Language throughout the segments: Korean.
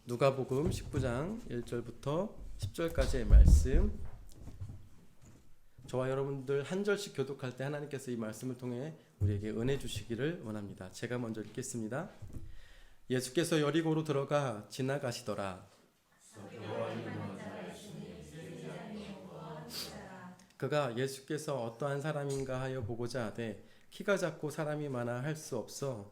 누가복음 19장 1절부터 10절까지의 말씀. 저와 여러분들 한 절씩 교독할 때 하나님께서 이 말씀을 통해 우리에게 은혜 주시기를 원합니다. 제가 먼저 읽겠습니다. 예수께서 여리고로 들어가 지나가시더라. 그가 예수께서 어떠한 사람인가 하여 보고자 하되 키가 작고 사람이 많아 할 수 없어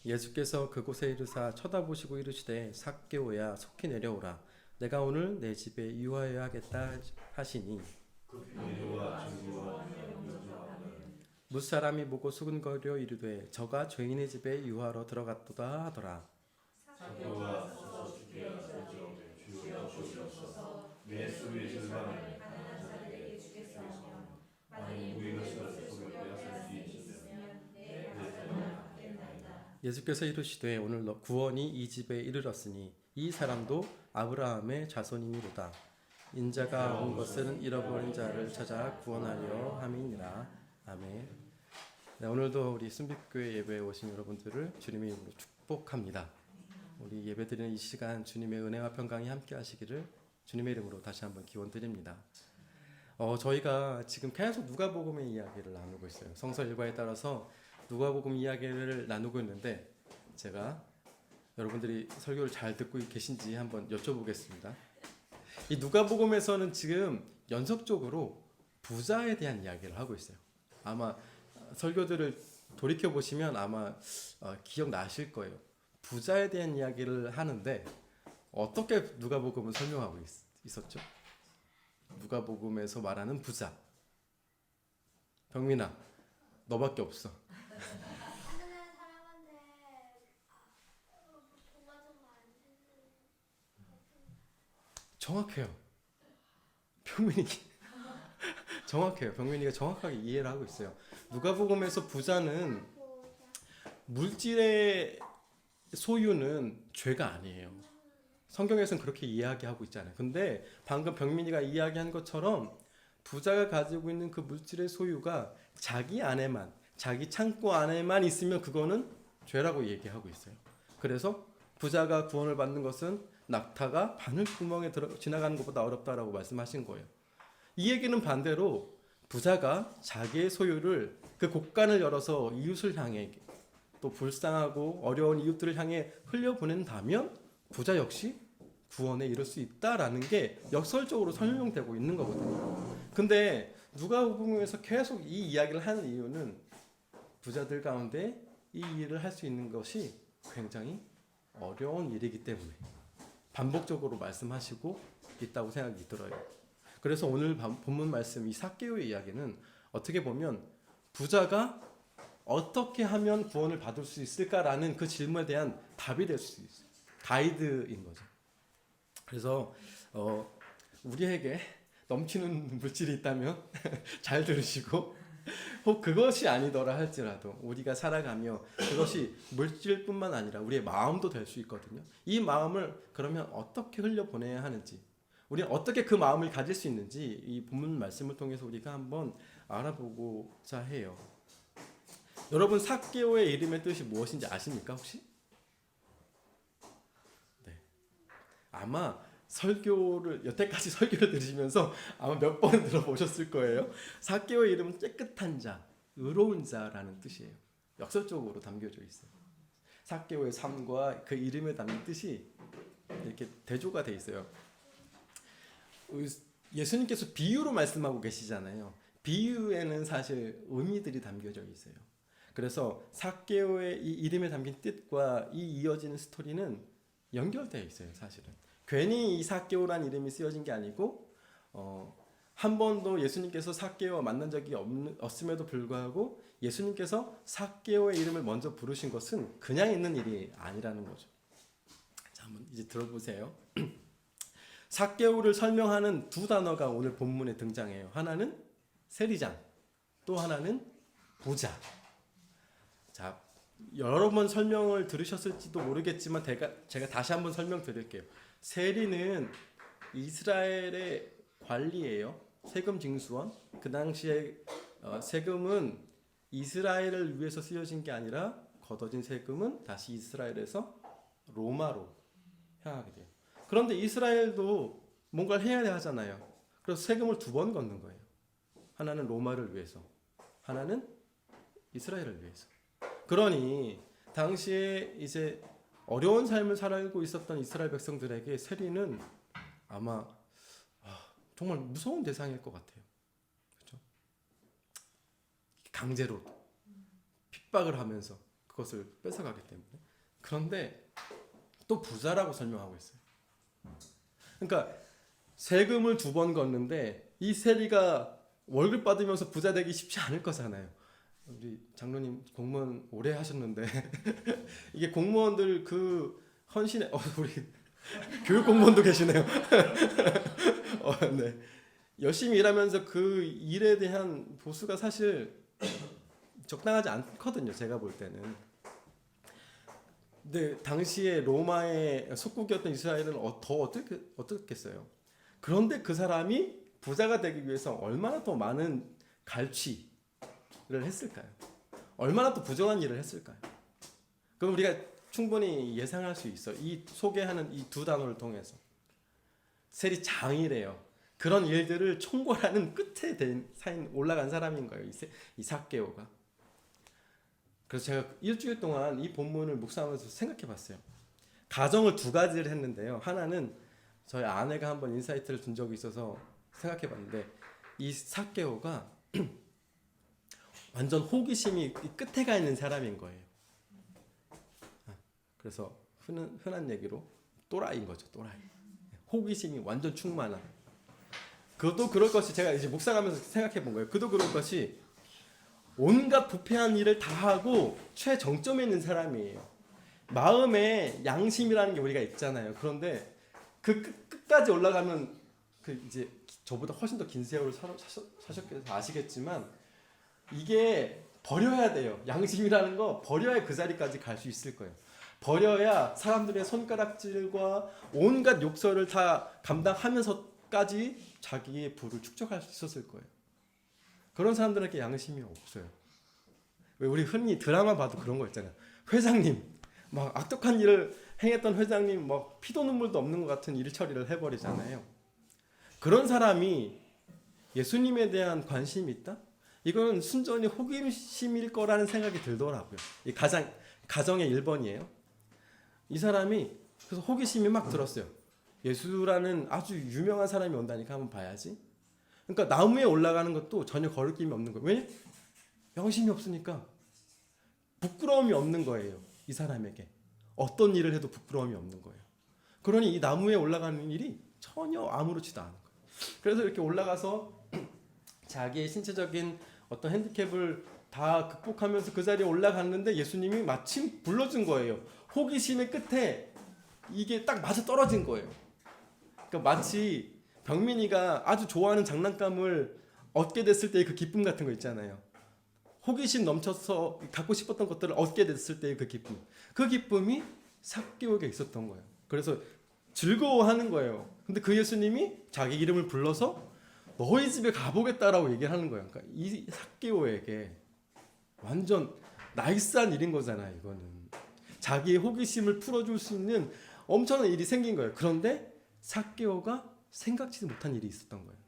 예수께서 그곳에 이르사 쳐다보시고 이르시되 삭개오야 속히 내려오라 내가 오늘 내 집에 유하여야 하겠다 하시니 무사람이 보고 수근거려 이르되 저가 죄인의 집에 유하러 들어갔도다 하더라. 예수께서 이르시되 오늘 구원이 이 집에 이르렀으니 이 사람도 아브라함의 자손이니로다. 인자가 온 것은 잃어버린 자를 찾아 구원하려 함이니라. 아멘. 네, 오늘도 우리 순빛교회 예배에 오신 여러분들을 주님의 이름으로 축복합니다. 우리 예배드리는 이 시간 주님의 은혜와 평강이 함께 하시기를 주님의 이름으로 다시 한번 기원드립니다. 저희가 지금 계속 누가복음의 이야기를 나누고 있어요. 성서 일과에 따라서 누가복음 이야기를 나누고 있는데 제가 여러분들이 설교를 잘 듣고 계신지 한번 여쭤보겠습니다. 이 누가복음에서는 지금 연속적으로 부자에 대한 이야기를 하고 있어요. 아마 설교들을 돌이켜 보시면 아마 기억나실 거예요. 부자에 대한 이야기를 하는데 어떻게 누가복음은 설명하고 있었죠? 누가복음에서 말하는 부자. 병민아, 너밖에 없어. 정확해요. 병민이 정확해요. 병민이가 정확하게 이해를 하고 있어요. 누가복음에서 부자는 물질의 소유는 죄가 아니에요. 성경에서는 그렇게 이야기하고 있잖아요. 근데 방금 병민이가 이야기한 것처럼 부자가 가지고 있는 그 물질의 소유가 자기 안에만, 자기 창고 안에만 있으면 그거는 죄라고 얘기하고 있어요. 그래서 부자가 구원을 받는 것은 낙타가 바늘구멍에 지나가는 것보다 어렵다라고 말씀하신 거예요. 이 얘기는 반대로 부자가 자기의 소유를 그 곳간을 열어서 이웃을 향해 또 불쌍하고 어려운 이웃들을 향해 흘려보낸다면 부자 역시 구원에 이를 수 있다라는 게 역설적으로 설명되고 있는 거거든요. 근데 누가복음에서 계속 이 이야기를 하는 이유는 부자들 가운데 이 일을 할 수 있는 것이 굉장히 어려운 일이기 때문에 반복적으로 말씀하시고 있다고 생각이 들어요. 그래서 오늘 본문 말씀 이 삭개오의 이야기는 어떻게 보면 부자가 어떻게 하면 구원을 받을 수 있을까라는 그 질문에 대한 답이 될 수 있어요. 가이드인 거죠. 그래서 우리에게 넘치는 물질이 있다면 잘 들으시고 혹 그것이 아니더라 할지라도 우리가 살아가며 그것이 물질뿐만 아니라 우리의 마음도 될 수 있거든요. 이 마음을 그러면 어떻게 흘려보내야 하는지 우리는 어떻게 그 마음을 가질 수 있는지 이 본문 말씀을 통해서 우리가 한번 알아보고자 해요. 여러분 삭개오의 이름의 뜻이 무엇인지 아십니까 혹시? 네. 아마 여태까지 설교를 들으시면서 아마 몇 번 들어보셨을 거예요. 삭개오의 이름은 깨끗한 자, 의로운 자라는 뜻이에요. 역설적으로 담겨져 있어요. 삭개오의 삶과 그 이름에 담긴 뜻이 이렇게 대조가 돼 있어요. 예수님께서 비유로 말씀하고 계시잖아요. 비유에는 사실 의미들이 담겨져 있어요. 그래서 삭개오의 이 이름에 담긴 뜻과 이 이어지는 스토리는 연결되어 있어요. 사실은 괜히 이 삭개오란 이름이 쓰여진 게 아니고 한 번도 예수님께서 삭개오와 만난 적이 없음에도 불구하고 예수님께서 삭개오의 이름을 먼저 부르신 것은 그냥 있는 일이 아니라는 거죠. 자, 한번 이제 들어보세요. 삭개오를 설명하는 두 단어가 오늘 본문에 등장해요. 하나는 세리장, 또 하나는 부자. 자, 여러 번 설명을 들으셨을지도 모르겠지만 제가 다시 한번 설명드릴게요. 세리는 이스라엘의 관리예요. 세금 징수원. 그 당시에 세금은 이스라엘을 위해서 쓰여진 게 아니라 걷어진 세금은 다시 이스라엘에서 로마로 향하게 돼요. 그런데 이스라엘도 뭔가를 해야 하잖아요. 그래서 세금을 두 번 걷는 거예요. 하나는 로마를 위해서, 하나는 이스라엘을 위해서. 그러니 당시에 이제 어려운 삶을 살고 있었던 이스라엘 백성들에게 세리는 아마 정말 무서운 대상일 것 같아요. 그렇죠? 강제로 핍박을 하면서 그것을 뺏어가기 때문에. 그런데 또 부자라고 설명하고 있어요. 그러니까 세금을 두 번 걷는데 이 세리가 월급 받으면서 부자 되기 쉽지 않을 거잖아요. 우리 장로님 공무원 오래 하셨는데 이게 공무원들 그 헌신에 우리 교육 공무원도 계시네요. 네. 열심히 일하면서 그 일에 대한 보수가 사실 적당하지 않거든요. 제가 볼 때는. 근데 당시에 로마의 속국이었던 이스라엘은 더 어떻겠어요? 그런데 그 사람이 부자가 되기 위해서 얼마나 더 많은 갈취를 했을까요? 얼마나 더 부정한 일을 했을까요? 그럼 우리가 충분히 예상할 수 있어. 이 소개하는 이 두 단어를 통해서 세리장이래요. 그런 일들을 총괄하는 끝에 올라간 사람인 거예요. 이 삭개오가. 그래서 제가 일주일 동안 이 본문을 묵상하면서 생각해봤어요. 가정을 두 가지를 했는데요. 하나는 저희 아내가 한번 인사이트를 준 적이 있어서 생각해봤는데 이 삭개오가 완전 호기심이 끝에 가 있는 사람인 거예요. 그래서 흔한 얘기로 또라이인 거죠. 또라이. 호기심이 완전 충만한. 그도 그럴 것이 제가 이제 묵상하면서 생각해 본 거예요. 그도 그럴 것이 온갖 부패한 일을 다 하고 최정점에 있는 사람이에요. 마음에 양심이라는 게 우리가 있잖아요. 그런데 그 끝까지 올라가면 그 이제 저보다 훨씬 더 긴 세월을 사셨겠서 아시겠지만 이게 버려야 돼요. 양심이라는 거 버려야 그 자리까지 갈 수 있을 거예요. 버려야 사람들의 손가락질과 온갖 욕설을 다 감당하면서까지 자기의 부를 축적할 수 있었을 거예요. 그런 사람들에게 양심이 없어요. 왜 우리 흔히 드라마 봐도 그런 거 있잖아요. 회장님 막 악독한 일을 행했던 회장님 막 피도 눈물도 없는 것 같은 일 처리를 해버리잖아요. 그런 사람이 예수님에 대한 관심이 있다? 이거는 순전히 호기심일 거라는 생각이 들더라고요. 이 가정의 1번이에요. 이 사람이 그래서 호기심이 막 들었어요. 예수라는 아주 유명한 사람이 온다니까 한번 봐야지. 그러니까 나무에 올라가는 것도 전혀 거리낌이 없는 거예요. 왜? 양심이 없으니까 부끄러움이 없는 거예요. 이 사람에게 어떤 일을 해도 부끄러움이 없는 거예요. 그러니 이 나무에 올라가는 일이 전혀 아무렇지도 않은 거예요. 그래서 이렇게 올라가서 자기의 신체적인 어떤 핸디캡을 다 극복하면서 그 자리에 올라갔는데 예수님이 마침 불러준 거예요. 호기심의 끝에 이게 딱 맞아 떨어진 거예요. 그러니까 마치 병민이가 아주 좋아하는 장난감을 얻게 됐을 때의 그 기쁨 같은 거 있잖아요. 호기심 넘쳐서 갖고 싶었던 것들을 얻게 됐을 때의 그 기쁨. 그 기쁨이 삭개오에게 있었던 거예요. 그래서 즐거워하는 거예요. 근데 그 예수님이 자기 이름을 불러서 너희 집에 가보겠다라고 얘기를 하는 거예요. 그러니까 이 삭개오에게 완전 나이스한 일인 거잖아요. 이거는 자기의 호기심을 풀어줄 수 있는 엄청난 일이 생긴 거예요. 그런데 삭개오가 생각지도 못한 일이 있었던 거예요.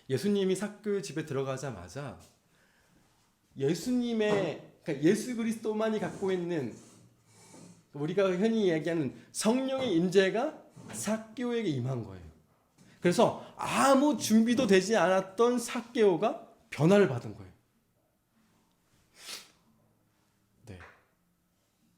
예수님이 삭개오 집에 들어가자마자 그러니까 예수 그리스도만이 갖고 있는 우리가 흔히 얘기하는 성령의 임재가 삭개오에게 임한 거예요. 그래서 아무 준비도 되지 않았던 삭개오가 변화를 받은 거예요. 네.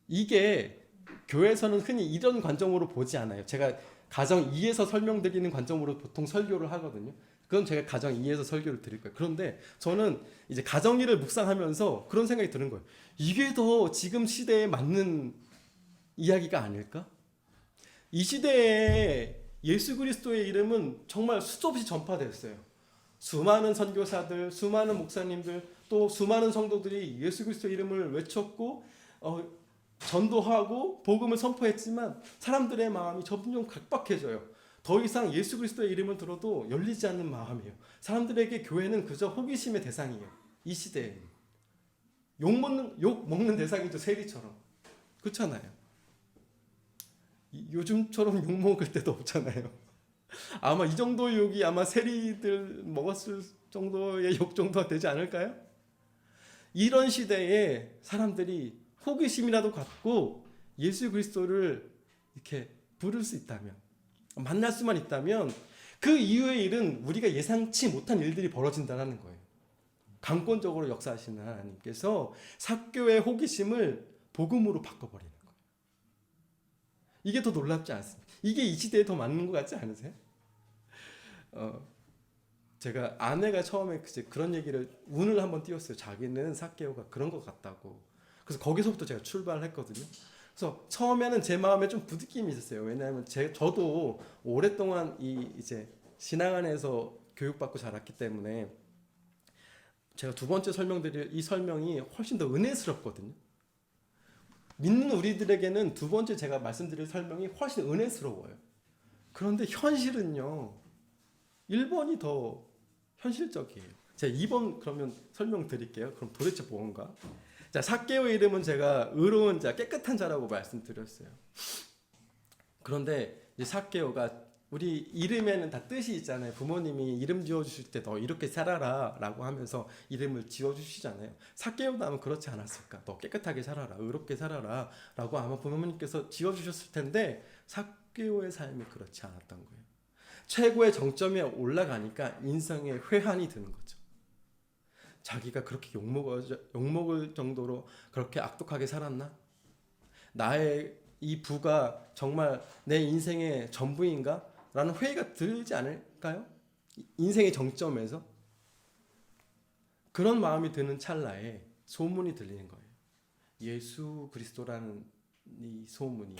이게 교회에서는 흔히 이런 관점으로 보지 않아요. 제가 가정 2에서 설명드리는 관점으로 보통 설교를 하거든요. 그건 제가 가정 2에서 설교를 드릴 거예요. 그런데 저는 이제 가정 1을 묵상하면서 그런 생각이 드는 거예요. 이게 더 지금 시대에 맞는 이야기가 아닐까? 이 시대에 예수 그리스도의 이름은 정말 수도 없이 전파됐어요. 수많은 선교사들, 수많은 목사님들, 또 수많은 성도들이 예수 그리스도의 이름을 외쳤고 전도하고 복음을 선포했지만 사람들의 마음이 점점 각박해져요. 더 이상 예수 그리스도의 이름을 들어도 열리지 않는 마음이에요. 사람들에게 교회는 그저 호기심의 대상이에요. 이 시대에 욕 먹는 대상이죠. 세리처럼. 그렇잖아요. 요즘처럼 욕 먹을 때도 없잖아요. 아마 이 정도의 욕이 아마 세리들 먹었을 정도의 욕 정도가 되지 않을까요? 이런 시대에 사람들이 호기심이라도 갖고 예수 그리스도를 이렇게 부를 수 있다면, 만날 수만 있다면 그 이후의 일은 우리가 예상치 못한 일들이 벌어진다는 거예요. 강권적으로 역사하시는 하나님께서 삭개오의 호기심을 복음으로 바꿔버리는 거예요. 이게 더 놀랍지 않습니까? 이게 이 시대에 더 맞는 것 같지 않으세요? 제가 아내가 처음에 그런 얘기를 운을 한번 띄웠어요. 자기는 삭개오가 그런 것 같다고. 그래서 거기서부터 제가 출발을 했거든요. 그래서 처음에는 제 마음에 좀 부딪힘이 있었어요. 왜냐하면 저도 오랫동안 이제 신앙 안에서 교육받고 자랐기 때문에 제가 두 번째 설명드릴 이 설명이 훨씬 더 은혜스럽거든요. 믿는 우리들에게는 두 번째 제가 말씀드릴 설명이 훨씬 은혜스러워요. 그런데 현실은요, 1번이 더 현실적이에요. 제가 2번 그러면 설명드릴게요. 그럼 도대체 뭔가? 자, 삭개오의 이름은 제가 의로운 자, 깨끗한 자라고 말씀드렸어요. 그런데 이제 삭개오가 우리 이름에는 다 뜻이 있잖아요. 부모님이 이름 지어주실 때 너 이렇게 살아라 라고 하면서 이름을 지어주시잖아요. 삭개오도 아마 그렇지 않았을까? 너 깨끗하게 살아라, 의롭게 살아라 라고 아마 부모님께서 지어주셨을 텐데 삭개오의 삶이 그렇지 않았던 거예요. 최고의 정점에 올라가니까 인생의 회한이 드는 거죠. 자기가 그렇게 욕먹을 정도로 그렇게 악독하게 살았나? 나의 이 부가 정말 내 인생의 전부인가? 라는 회의가 들지 않을까요? 인생의 정점에서 그런 마음이 드는 찰나에 소문이 들리는 거예요. 예수 그리스도라는 이 소문이,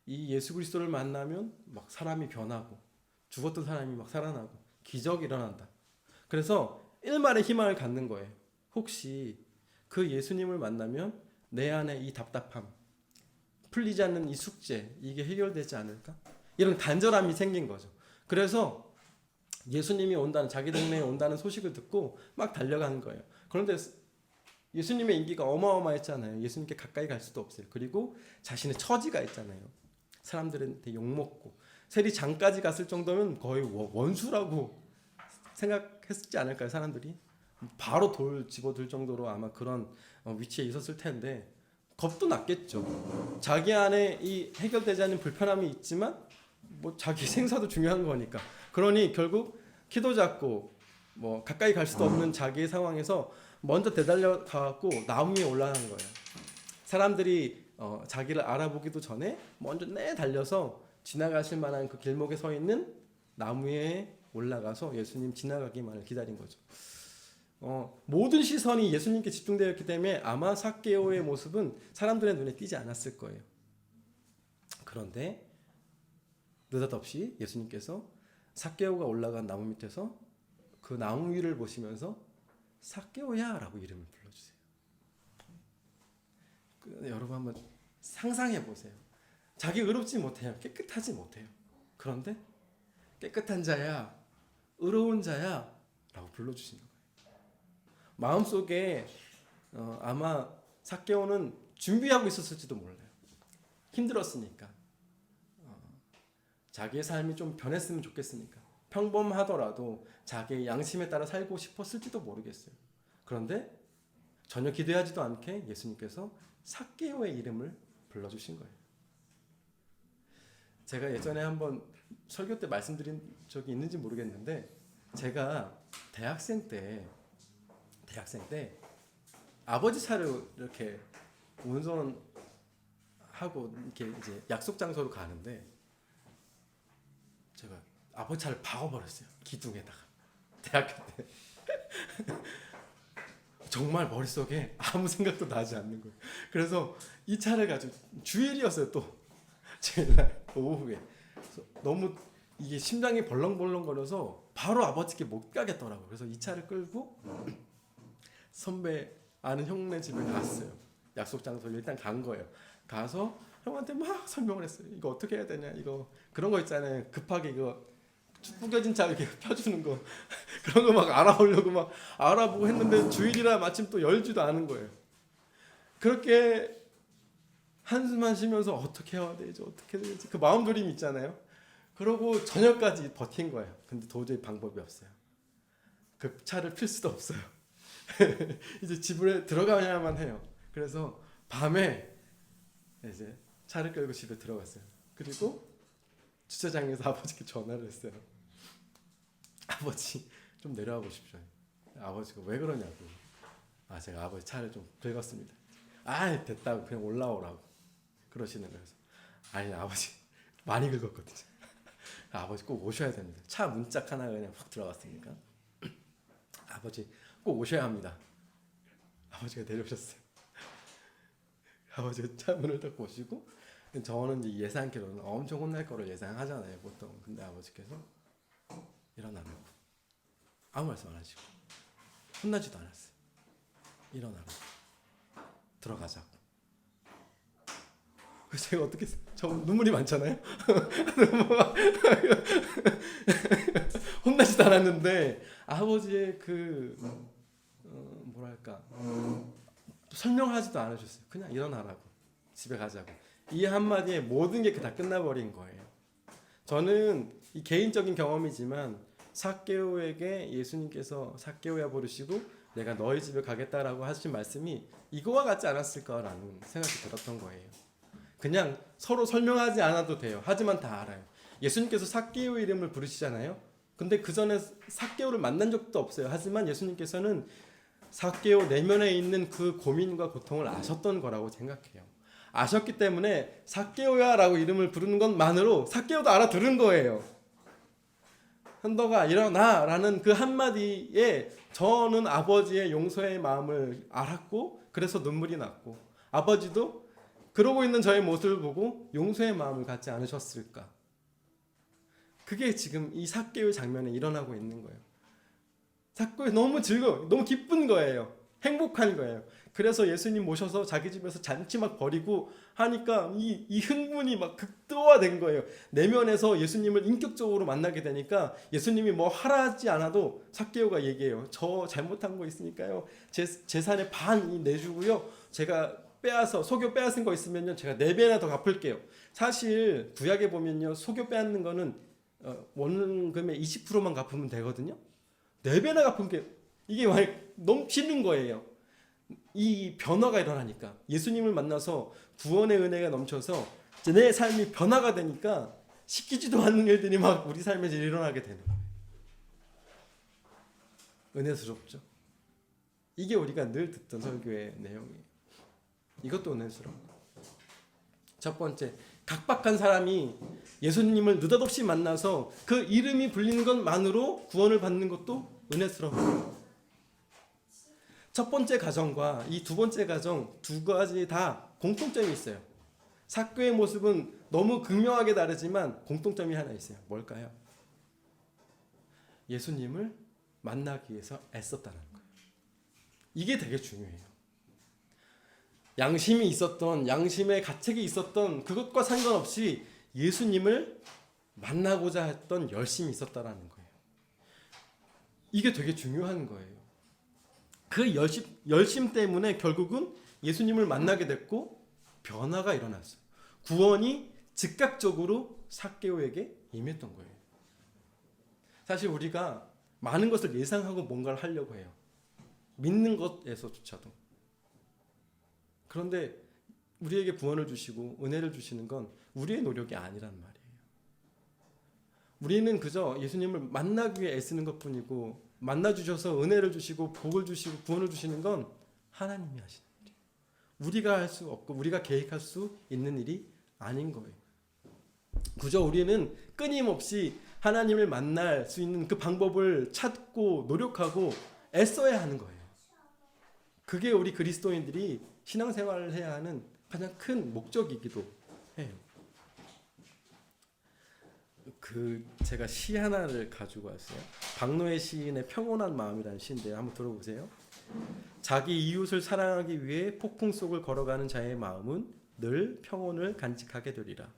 이 예수 그리스도를 만나면 막 사람이 변하고 죽었던 사람이 막 살아나고 기적이 일어난다. 그래서 일말의 희망을 갖는 거예요. 혹시 그 예수님을 만나면 내 안에 이 답답함, 풀리지 않는 이 숙제, 이게 해결되지 않을까? 이런 간절함이 생긴 거죠. 그래서 예수님이 온다는, 자기 동네에 온다는 소식을 듣고 막 달려간 거예요. 그런데 예수님의 인기가 어마어마했잖아요. 예수님께 가까이 갈 수도 없어요. 그리고 자신의 처지가 있잖아요. 사람들한테 욕먹고 세리장까지 갔을 정도면 거의 원수라고 생각했지 않을까요? 사람들이 바로 돌 집어들 정도로 아마 그런 위치에 있었을 텐데 겁도 났겠죠. 자기 안에 이 해결되지 않는 불편함이 있지만 뭐 자기 생사도 중요한 거니까. 그러니 결국 키도 작고 뭐 가까이 갈 수도 없는 자기의 상황에서 먼저 대달려 가고 나무 위에 올라간 거예요. 사람들이 자기를 알아보기도 전에 먼저 달려서 지나가실 만한 그 길목에 서 있는 나무 위에 올라가서 예수님 지나가기만을 기다린 거죠. 모든 시선이 예수님께 집중되었기 때문에 아마 삭개오의 모습은 사람들의 눈에 띄지 않았을 거예요. 그런데 느닷없이 예수님께서 삭개오가 올라간 나무 밑에서 그 나무 위를 보시면서 삭개오야 라고 이름을 불러주세요. 여러분 한번 상상해 보세요. 자기 의롭지 못해요. 깨끗하지 못해요. 그런데 깨끗한 자야, 의로운 자야 라고 불러주시는 거예요. 마음속에 아마 삭개오는 준비하고 있었을지도 몰라요. 힘들었으니까. 자기의 삶이 좀 변했으면 좋겠으니까. 평범하더라도 자기의 양심에 따라 살고 싶었을지도 모르겠어요. 그런데 전혀 기대하지도 않게 예수님께서 삭개오의 이름을 불러주신 거예요. 제가 예전에 한번 설교 때 말씀드린 적이 있는지 모르겠는데 제가 대학생 때 아버지 차를 이렇게 운전하고 이렇게 이제 약속 장소로 가는데 제가 아버지 차를 박아버렸어요. 기둥에다가. 대학교 때. 정말 머릿속에 아무 생각도 나지 않는 거예요. 그래서 이 차를 가지고 주일이었어요. 또 주일날 오후에. 너무 이게 심장이 벌렁벌렁거려서 바로 아버지께 못 가겠더라고요. 그래서 이 차를 끌고 선배 아는 형네 집에 갔어요. 약속 장소로 일단 간 거예요. 가서 형한테 막 설명을 했어요. 이거 어떻게 해야 되냐, 이거 그런 거 있잖아요. 급하게 이거 구겨진 차 이렇게 펴주는 거 그런 거 막 알아보려고 막 알아보고 했는데 주일이라 마침 또 열지도 않은 거예요. 그렇게 한숨만 쉬면서 어떻게 해야 되지, 어떻게 해야 되지, 그 마음졸임 있잖아요. 그러고 저녁까지 버틴 거예요. 근데 도저히 방법이 없어요. 그 차를 필 수도 없어요. 이제 집에 들어가야만 해요. 그래서 밤에 이제 차를 끌고 집에 들어갔어요. 그리고 주차장에서 아버지께 전화를 했어요. 아버지 좀 내려와 보십시오. 아버지가 왜 그러냐고. 제가 아버지 차를 좀 긁었습니다. 됐다고, 그냥 올라오라고 그러시는 거예요. 아니 아버지 많이 긁었거든요. 아버지 꼭 오셔야 됩니다. 차 문짝 하나 그냥 확 들어갔으니까 아버지 꼭 오셔야 합니다. 아버지가 내려오셨어요. 아버지가 차 문을 닫고 오시고, 저는 이제 예상대로는 엄청 혼날 거를 예상하잖아요 보통. 근데 아버지께서 일어나라고 아무 말씀 안 하시고 혼나지도 않았어요. 일어나라고, 들어가자고. 그래서 제가 어떻게, 저 눈물이 많잖아요. 혼나지도 않았는데 아버지의 그 뭐랄까, 설명하지도 않으셨어요. 그냥 일어나라고, 집에 가자고. 이 한마디에 모든 게 다 끝나버린 거예요. 저는 이 개인적인 경험이지만 삭개오에게 예수님께서 삭개오야 부르시고 내가 너희 집에 가겠다라고 하신 말씀이 이거와 같지 않았을까라는 생각이 들었던 거예요. 그냥 서로 설명하지 않아도 돼요. 하지만 다 알아요. 예수님께서 삭개오 이름을 부르시잖아요. 근데 그 전에 삭개오를 만난 적도 없어요. 하지만 예수님께서는 삭개오 내면에 있는 그 고민과 고통을 아셨던 거라고 생각해요. 아셨기 때문에 삭개오야라고 이름을 부르는 것만으로 삭개오도 알아들은 거예요. 현덕아 일어나라는 그 한마디에 저는 아버지의 용서의 마음을 알았고, 그래서 눈물이 났고, 아버지도 그러고 있는 저의 모습을 보고 용서의 마음을 갖지 않으셨을까. 그게 지금 이 삭개오의 장면에 일어나고 있는 거예요. 삭개오 너무 즐거워, 너무 기쁜 거예요. 행복한 거예요. 그래서 예수님 모셔서 자기 집에서 잔치 막 벌이고 하니까 이 흥분이 막 극도화된 거예요. 내면에서 예수님을 인격적으로 만나게 되니까 예수님이 뭐 하라 하지 않아도 삭개오가 얘기해요. 저 잘못한 거 있으니까요, 재산의 반 내주고요, 제가 속여 빼앗은 거 있으면요 제가 4배나 더 갚을게요. 사실 구약에 보면요, 속여 빼앗는 거는 원금의 20%만 갚으면 되거든요. 4배나 갚은 게 이게 넘치는 거예요. 이 변화가 일어나니까, 예수님을 만나서 구원의 은혜가 넘쳐서 내 삶이 변화가 되니까 시키지도 않는 일들이 막 우리 삶에서 일어나게 되는 거예요. 은혜스럽죠. 이게 우리가 늘 듣던 설교의 내용이에요. 이것도 은혜스러워. 첫 번째, 각박한 사람이 예수님을 느닷없이 만나서 그 이름이 불리는 것만으로 구원을 받는 것도 은혜스러워요. 첫 번째 가정과 이 두 번째 가정, 두 가지 다 공통점이 있어요. 삭개오의 모습은 너무 극명하게 다르지만 공통점이 하나 있어요. 뭘까요? 예수님을 만나기 위해서 애썼다는 거예요. 이게 되게 중요해요. 양심이 있었던, 양심의 가책이 있었던 그것과 상관없이 예수님을 만나고자 했던 열심이 있었다라는 거예요. 이게 되게 중요한 거예요. 그 열심 때문에 결국은 예수님을 만나게 됐고 변화가 일어났어요. 구원이 즉각적으로 삭개오에게 임했던 거예요. 사실 우리가 많은 것을 예상하고 뭔가를 하려고 해요. 믿는 것에서조차도. 그런데 우리에게 구원을 주시고 은혜를 주시는 건 우리의 노력이 아니란 말이에요. 우리는 그저 예수님을 만나기 위해 애쓰는 것뿐이고, 만나주셔서 은혜를 주시고 복을 주시고 구원을 주시는 건 하나님이 하시는 일이에요. 우리가 할 수 없고 우리가 계획할 수 있는 일이 아닌 거예요. 그저 우리는 끊임없이 하나님을 만날 수 있는 그 방법을 찾고 노력하고 애써야 하는 거예요. 그게 우리 그리스도인들이 신앙생활을 해야 하는 가장 큰 목적이기도 해요. 제가 시 하나를 가지고 왔어요. 박노해 시인의 평온한 마음이라는 시인데요. 한번 들어보세요. 자기 이웃을 사랑하기 위해 폭풍 속을 걸어가는 자의 마음은 늘 평온을 간직하게 되리라.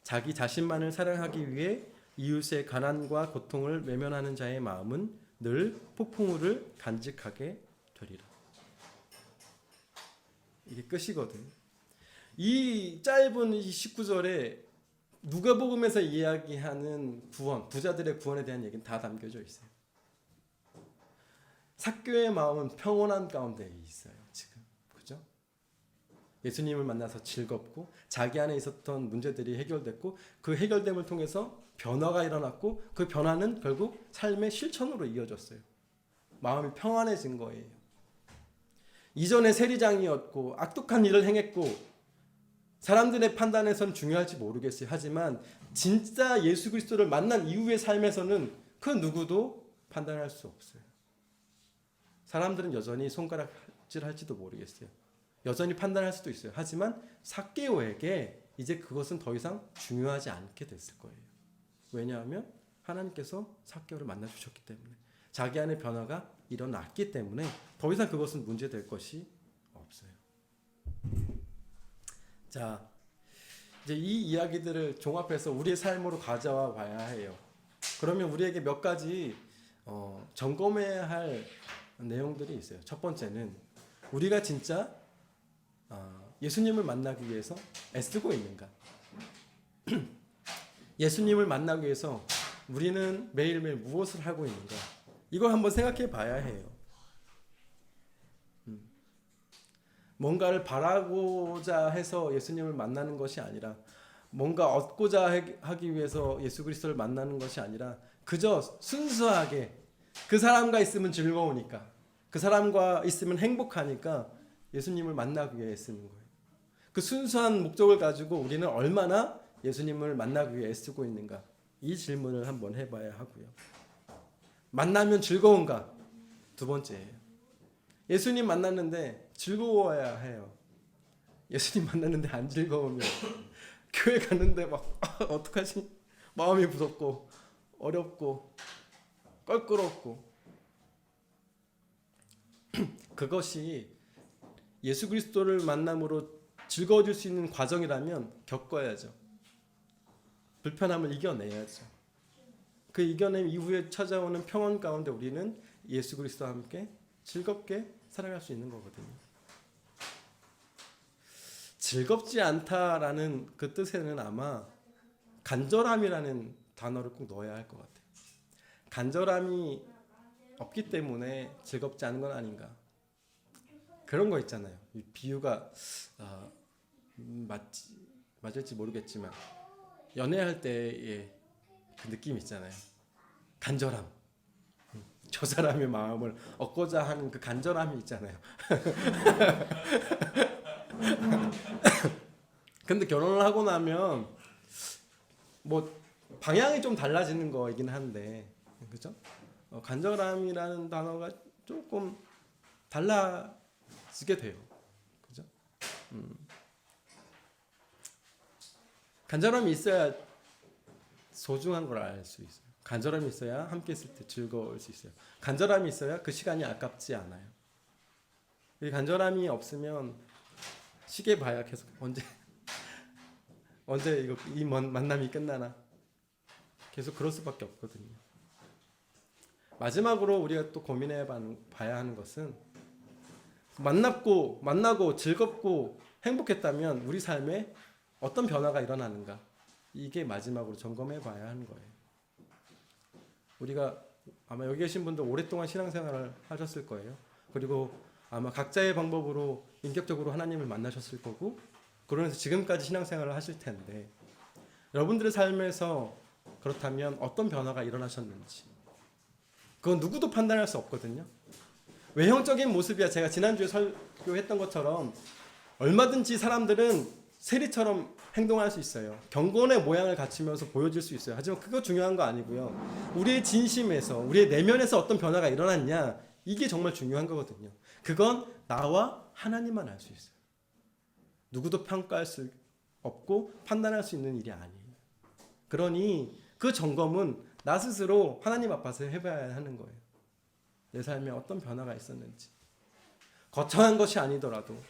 자기 자신만을 사랑하기 위해 이웃의 가난과 고통을 외면하는 자의 마음은 늘 폭풍우를 간직하게 되리라. 이게 끝이거든. 이 짧은 19절에 누가복음에서 이야기하는 구원, 부자들의 구원에 대한 얘기는 다 담겨져 있어요. 삭개오의 마음은 평온한 가운데 있어요. 지금 그죠? 예수님을 만나서 즐겁고 자기 안에 있었던 문제들이 해결됐고 그 해결됨을 통해서 변화가 일어났고 그 변화는 결국 삶의 실천으로 이어졌어요. 마음이 평안해진 거예요. 이전에 세리장이었고 악독한 일을 행했고 사람들의 판단에서는 중요할지 모르겠어요. 하지만 진짜 예수 그리스도를 만난 이후의 삶에서는 그 누구도 판단할 수 없어요. 사람들은 여전히 손가락질할지도 모르겠어요. 여전히 판단할 수도 있어요. 하지만 삭개오에게 이제 그것은 더 이상 중요하지 않게 됐을 거예요. 왜냐하면 하나님께서 삭개오를 만나주셨기 때문에 자기 안에 변화가 일어났기 때문에 더 이상 그것은 문제될 것이 없어요. 자, 이제 이 이야기들을 종합해서 우리의 삶으로 가져와 봐야 해요. 그러면 우리에게 몇 가지 점검해야 할 내용들이 있어요. 첫 번째는 우리가 진짜 예수님을 만나기 위해서 애쓰고 있는가? 예수님을 만나기 위해서 우리는 매일매일 무엇을 하고 있는가? 이걸 한번 생각해 봐야 해요. 뭔가를 바라고자 해서 예수님을 만나는 것이 아니라 뭔가 얻고자 하기 위해서 예수 그리스도를 만나는 것이 아니라 그저 순수하게 그 사람과 있으면 즐거우니까 그 사람과 있으면 행복하니까 예수님을 만나기 위해 애쓰는 거예요. 그 순수한 목적을 가지고 우리는 얼마나 예수님을 만나기 위해 애쓰고 있는가? 이 질문을 한번 해봐야 하고요. 만나면 즐거운가? 두 번째예요. 예수님 만났는데 즐거워야 해요. 예수님 만났는데 안 즐거우면 교회 가는데 막 어떡하지? 마음이 무섭고 어렵고 껄끄럽고 그것이 예수 그리스도를 만남으로 즐거워질 수 있는 과정이라면 겪어야죠. 불편함을 이겨내야죠. 그 이겨냄 이후에 찾아오는 평온 가운데 우리는 예수 그리스도와 함께 즐겁게 살아갈 수 있는 거거든요. 즐겁지 않다라는 그 뜻에는 아마 간절함이라는 단어를 꼭 넣어야 할 것 같아요. 간절함이 없기 때문에 즐겁지 않은 건 아닌가. 그런 거 있잖아요. 이 비유가 맞을지 모르겠지만 연애할 때의 그 느낌 있잖아요. 간절함. 저 사람의 마음을 얻고자 하는 그 간절함이 있잖아요. 근데 결혼을 하고 나면 뭐 방향이 좀 달라지는 거이긴 한데, 그죠? 간절함이라는 단어가 조금 달라지게 돼요. 그죠? 간절함이 있어야 소중한 걸 알 수 있어요. 간절함이 있어야 함께 있을 때 즐거울 수 있어요. 간절함이 있어야 그 시간이 아깝지 않아요. 이 간절함이 없으면 시계 봐야 계속 언제 이 만남이 끝나나 계속 그럴 수밖에 없거든요. 마지막으로 우리가 또 고민해 봐야 하는 것은 만나고 즐겁고 행복했다면 우리 삶에 어떤 변화가 일어나는가, 이게 마지막으로 점검해 봐야 하는 거예요. 우리가 아마 여기 계신 분들 오랫동안 신앙생활을 하셨을 거예요. 그리고 아마 각자의 방법으로 인격적으로 하나님을 만나셨을 거고, 그러면서 지금까지 신앙생활을 하실 텐데 여러분들의 삶에서 그렇다면 어떤 변화가 일어나셨는지 그건 누구도 판단할 수 없거든요. 외형적인 모습이야. 제가 지난주에 설교했던 것처럼 얼마든지 사람들은 세리처럼 행동할 수 있어요. 경건의 모양을 갖추면서 보여줄 수 있어요. 하지만 그거 중요한 거 아니고요. 우리의 진심에서, 우리의 내면에서 어떤 변화가 일어났냐, 이게 정말 중요한 거거든요. 그건 나와 하나님만 알 수 있어요. 누구도 평가할 수 없고 판단할 수 있는 일이 아니에요. 그러니 그 점검은 나 스스로 하나님 앞에서 해봐야 하는 거예요. 내 삶에 어떤 변화가 있었는지. 거창한 것이 아니더라도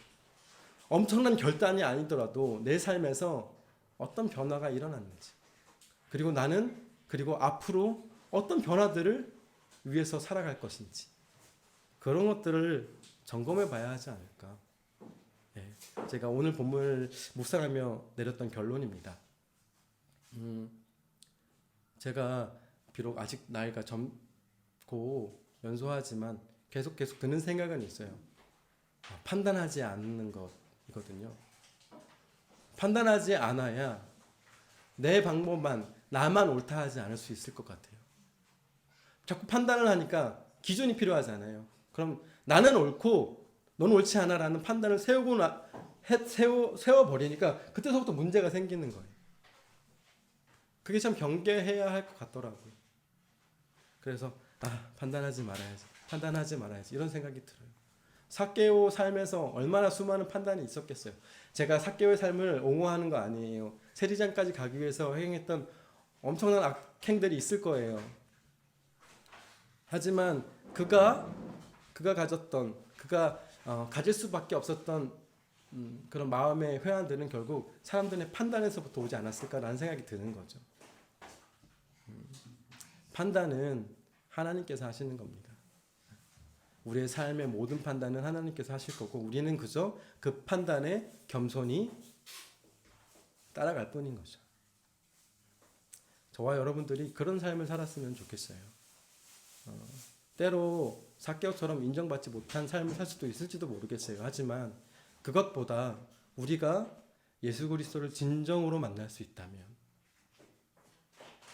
엄청난 결단이 아니더라도 내 삶에서 어떤 변화가 일어났는지, 그리고 앞으로 어떤 변화들을 위해서 살아갈 것인지, 그런 것들을 점검해 봐야 하지 않을까. 예, 제가 오늘 본문을 묵상하며 내렸던 결론입니다. 제가 비록 아직 나이가 젊고 연소하지만 계속 드는 생각은 있어요. 판단하지 않는 것이거든요. 판단하지 않아야 내 방법만, 나만 옳다 하지 않을 수 있을 것 같아요. 자꾸 판단을 하니까 기준이 필요하잖아요. 그럼 나는 옳고 넌 옳지 않아라는 판단을 세워버리니까 그때서부터 문제가 생기는 거예요. 그게 참 경계해야 할 것 같더라고요. 그래서 판단하지 말아야지 이런 생각이 들어요. 삭개오 삶에서 얼마나 수많은 판단이 있었겠어요. 제가 삭개오의 삶을 옹호하는 거 아니에요. 세리장까지 가기 위해서 행했던 엄청난 악행들이 있을 거예요. 하지만 그가 가질 수밖에 없었던 그런 마음의 회한들은 결국 사람들의 판단에서부터 오지 않았을까라는 생각이 드는 거죠. 판단은 하나님께서 하시는 겁니다. 우리의 삶의 모든 판단은 하나님께서 하실 거고 우리는 그저 그 판단에 겸손히 따라갈 뿐인 거죠. 저와 여러분들이 그런 삶을 살았으면 좋겠어요. 때로 삭개오처럼 인정받지 못한 삶을 살 수도 있을지도 모르겠어요. 하지만 그것보다 우리가 예수 그리스도를 진정으로 만날 수 있다면,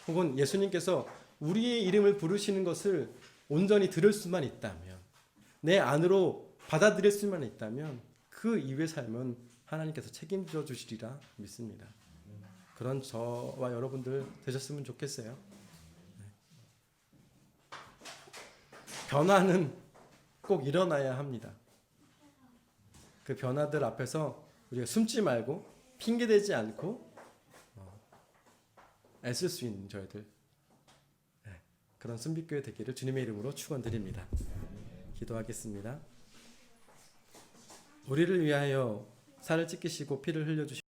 혹은 예수님께서 우리의 이름을 부르시는 것을 온전히 들을 수만 있다면, 내 안으로 받아들일 수만 있다면 그 이후의 삶은 하나님께서 책임져 주시리라 믿습니다. 그런 저와 여러분들 되셨으면 좋겠어요. 변화는 꼭 일어나야 합니다. 그 변화들 앞에서 우리가 숨지 말고 핑계대지 않고 애쓸 수 있는 저희들, 그런 순빛교회 되기를 주님의 이름으로 축원드립니다. 기도하겠습니다. 우리를 위하여 살을 찢기시고 피를 흘려주시고